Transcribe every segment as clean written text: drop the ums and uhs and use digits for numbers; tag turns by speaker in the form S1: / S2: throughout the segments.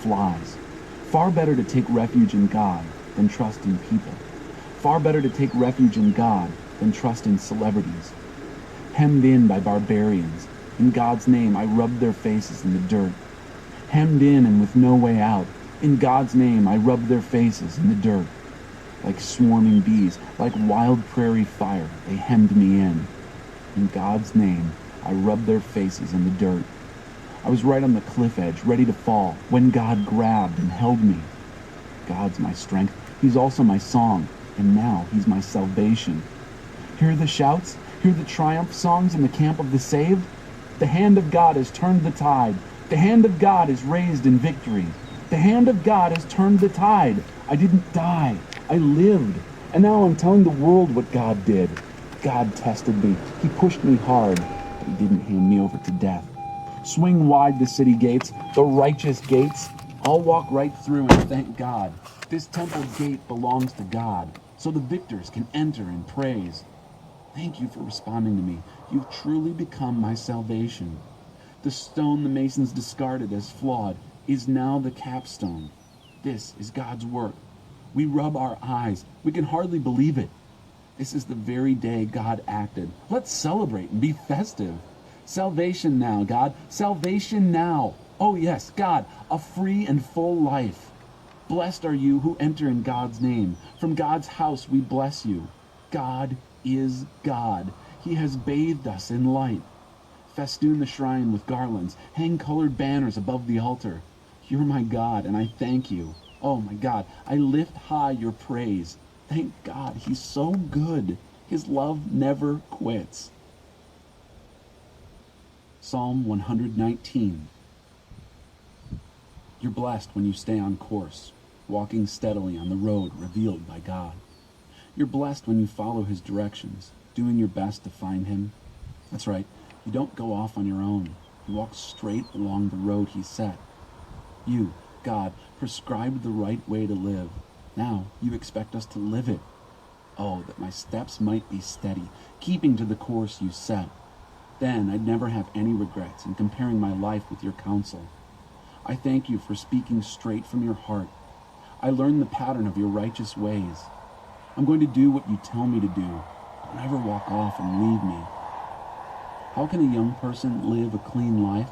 S1: flies. Far better to take refuge in God than trust in people. Far better to take refuge in God than trust in celebrities. Hemmed in by barbarians, in God's name I rubbed their faces in the dirt. Hemmed in and with no way out, in God's name I rubbed their faces in the dirt. Like swarming bees, like wild prairie fire, they hemmed me in. In God's name, I rubbed their faces in the dirt. I was right on the cliff edge, ready to fall, when God grabbed and held me. God's my strength. He's also my song, and now He's my salvation. Hear the shouts? Hear the triumph songs in the camp of the saved? The hand of God has turned the tide. The hand of God is raised in victory. The hand of God has turned the tide. I didn't die. I lived. And now I'm telling the world what God did. God tested me. He pushed me hard, but He didn't hand me over to death. Swing wide the city gates, the righteous gates. I'll walk right through and thank God. This temple gate belongs to God, so the victors can enter and praise. Thank you for responding to me. You've truly become my salvation. The stone the masons discarded as flawed is now the capstone. This is God's work. We rub our eyes. We can hardly believe it. This is the very day God acted. Let's celebrate and be festive. Salvation now, God. Salvation now. Oh yes, God, a free and full life. Blessed are you who enter in God's name. From God's house we bless you. God is God. He has bathed us in light. Festoon the shrine with garlands. Hang colored banners above the altar. You're my God, and I thank you. Oh my God, I lift high your praise. Thank God, He's so good. His love never quits. Psalm 119. You're blessed when you stay on course, walking steadily on the road revealed by God. You're blessed when you follow His directions, doing your best to find Him. That's right, you don't go off on your own. You walk straight along the road He set. You, God, prescribed the right way to live. Now you expect us to live it. Oh, that my steps might be steady, keeping to the course you set. Then I'd never have any regrets in comparing my life with your counsel. I thank you for speaking straight from your heart. I learned the pattern of your righteous ways. I'm going to do what you tell me to do. Don't ever walk off and leave me. How can a young person live a clean life?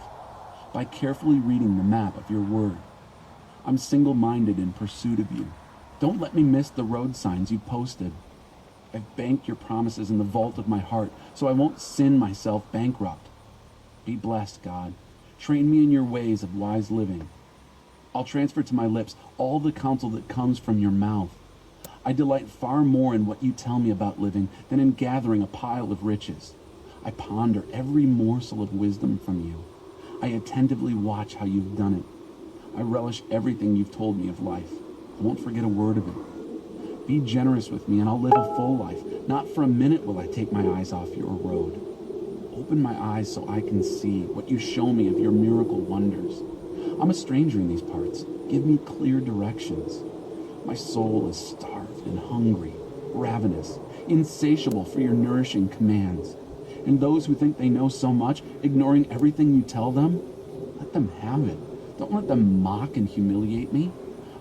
S1: By carefully reading the map of your word. I'm single-minded in pursuit of you. Don't let me miss the road signs you posted. I've banked your promises in the vault of my heart, so I won't sin myself bankrupt. Be blessed, God. Train me in your ways of wise living. I'll transfer to my lips all the counsel that comes from your mouth. I delight far more in what you tell me about living than in gathering a pile of riches. I ponder every morsel of wisdom from you. I attentively watch how you've done it. I relish everything you've told me of life. I won't forget a word of it. Be generous with me and I'll live a full life. Not for a minute will I take my eyes off your road. Open my eyes so I can see what you show me of your miracle wonders. I'm a stranger in these parts. Give me clear directions. My soul is starved and hungry, ravenous, insatiable for your nourishing commands. And those who think they know so much, ignoring everything you tell them, let them have it. Don't let them mock and humiliate me.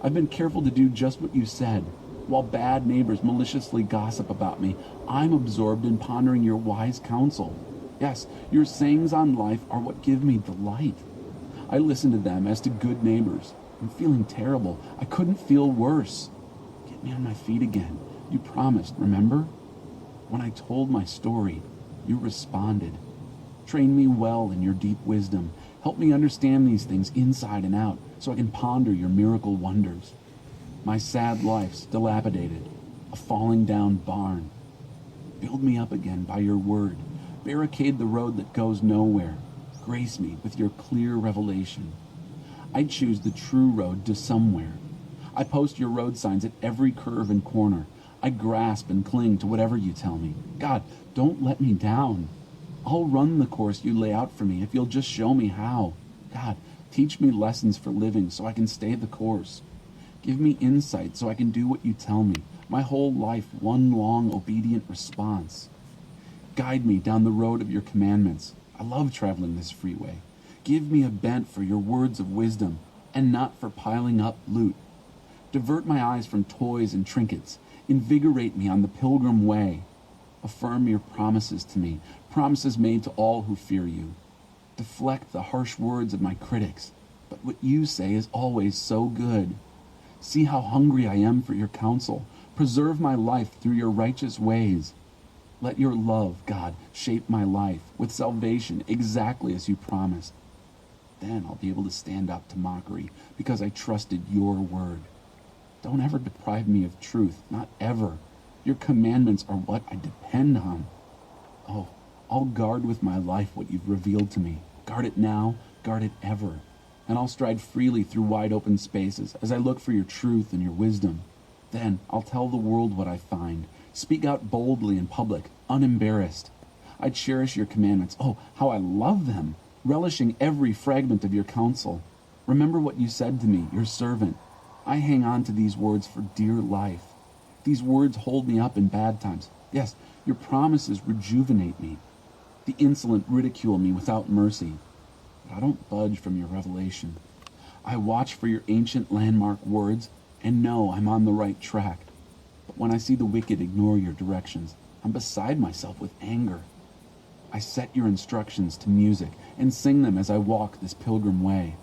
S1: I've been careful to do just what you said. While bad neighbors maliciously gossip about me, I'm absorbed in pondering your wise counsel. Yes, your sayings on life are what give me delight. I listen to them as to good neighbors. I'm feeling terrible. I couldn't feel worse. Get me on my feet again. You promised, remember? When I told my story, you responded. Train me well in your deep wisdom. Help me understand these things inside and out so I can ponder your miracle wonders. My sad life's dilapidated, a falling down barn. Build me up again by your word. Barricade the road that goes nowhere. Grace me with your clear revelation. I choose the true road to somewhere. I post your road signs at every curve and corner. I grasp and cling to whatever you tell me. God, don't let me down. I'll run the course you lay out for me if you'll just show me how. God, teach me lessons for living so I can stay the course. Give me insight so I can do what you tell me. My whole life one long obedient response. Guide me down the road of your commandments. I love traveling this freeway. Give me a bent for your words of wisdom. and not for piling up loot. Divert my eyes from toys and trinkets. Invigorate me on the pilgrim way. Affirm your promises to me, promises made to all who fear you. Deflect the harsh words of my critics, but what you say is always so good. See how hungry I am for your counsel. Preserve my life through your righteous ways. Let your love, God, shape my life with salvation exactly as you promised. Then I'll be able to stand up to mockery because I trusted your word. Don't ever deprive me of truth, not ever. Your commandments are what I depend on. Oh, I'll guard with my life what you've revealed to me. Guard it now, guard it ever. And I'll stride freely through wide open spaces as I look for your truth and your wisdom. Then I'll tell the world what I find. Speak out boldly in public, unembarrassed. I cherish your commandments. Oh, how I love them, relishing every fragment of your counsel. Remember what you said to me, your servant. I hang on to these words for dear life. These words hold me up in bad times. Yes, your promises rejuvenate me. The insolent ridicule me without mercy. But I don't budge from your revelation. I watch for your ancient landmark words and know I'm on the right track. But when I see the wicked ignore your directions, I'm beside myself with anger. I set your instructions to music and sing them as I walk this pilgrim way.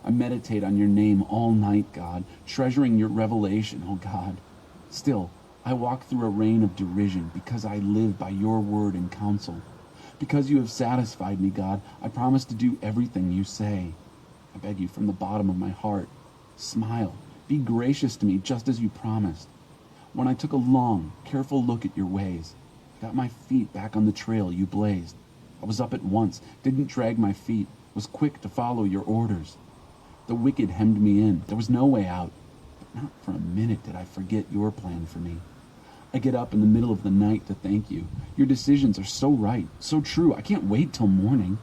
S1: I meditate on your name all night, God, treasuring your revelation, oh God. Still, I walk through a rain of derision because I live by your word and counsel. Because you have satisfied me, God, I promise to do everything you say. I beg you from the bottom of my heart, smile, be gracious to me just as you promised. When I took a long, careful look at your ways, I got my feet back on the trail you blazed. I was up at once, didn't drag my feet, was quick to follow your orders. The wicked hemmed me in. There was no way out. But not for a minute did I forget your plan for me. I get up in the middle of the night to thank you. Your decisions are so right, so true. I can't wait till morning.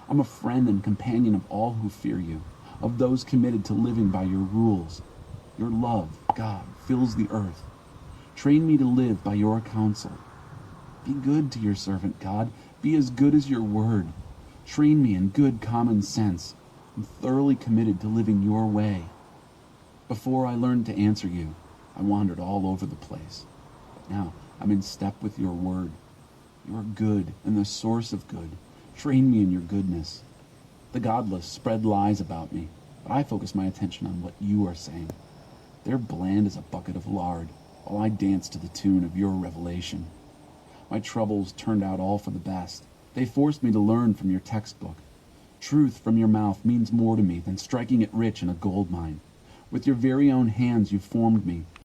S1: I'm a friend and companion of all who fear you, of those committed to living by your rules. Your love, God, fills the earth. Train me to live by your counsel. Be good to your servant, God. Be as good as your word. Train me in good common sense. I'm thoroughly committed to living your way. Before I learned to answer you, I wandered all over the place. But now I'm in step with your word. You are good and the source of good. Train me in your goodness. The godless spread lies about me, but I focus my attention on what you are saying. They're bland as a bucket of lard, while I dance to the tune of your revelation. My troubles turned out all for the best. They forced me to learn from your textbook. Truth from your mouth means more to me than striking it rich in a gold mine. With your very own hands you formed me,